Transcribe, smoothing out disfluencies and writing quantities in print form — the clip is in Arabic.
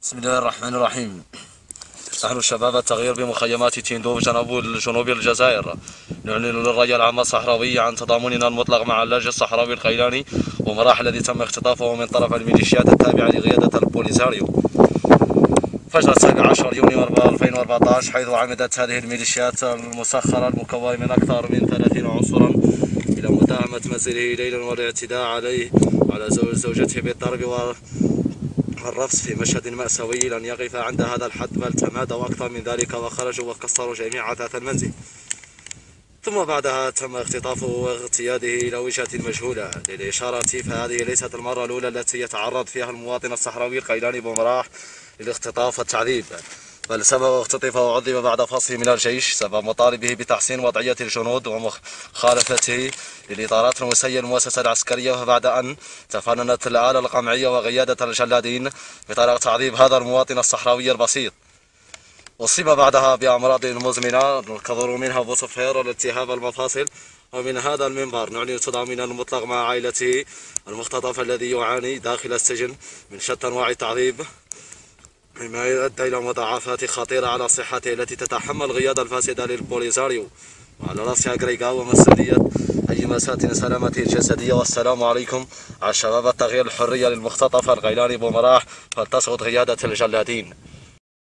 بسم الله الرحمن الرحيم. نحن شباب التغيير بمخيمات تندوف جنوب الجزائر نعلن للرأي العام الصحراوي عن تضامننا المطلق مع اللاجئ الصحراوي القيلاني ومراحل الذي تم اختطافه من طرف الميليشيات التابعة لقيادة البوليساريو فجر 19 يونيو 2014، حيث عمدت هذه الميليشيات المسخرة المكونة من أكثر من 30 عنصرا إلى مداهمة منزله ليلا والاعتداء عليه على زوجته بالضرب والرفس في مشهد مأساوي لن يقف عند هذا الحد، بل تمادوا أكثر من ذلك وخرجوا وكسروا جميع أثاث المنزل. ثم بعدها تم اختطافه واغتياده إلى وجهة مجهولة. للإشارة فهذه ليست المرة الأولى التي يتعرض فيها المواطن الصحراوي القيلاني بومراح للاختطاف والتعذيب، بل سبب اختطافه وعذب بعد فصله من الجيش سبب مطالبه بتحسين وضعية الجنود ومخالفته للإطارات المسيرة المؤسسة العسكرية، وبعد أن تفننت الآلة القمعية وقيادة الجلادين بطريقة تعذيب هذا المواطن الصحراوي البسيط. أصيب بعدها بأمراض مزمنة نحذر منها بوصفير والالتهاب المفاصل. ومن هذا المنبر نعلن تضامننا المطلق مع عائلته المختطف الذي يعاني داخل السجن من شتى أنواع التعذيب، مما يؤدي إلى مضاعفات خطيرة على صحته التي تتحمل القيادة الفاسدة للبوليساريو، وعلى رأسها غريغا ومسؤولية أي مساء سلامته الجسدية. والسلام عليكم على شباب التغيير الحرية للمختطف القيلاني بومراح، فلتسقط قيادة الجلادين.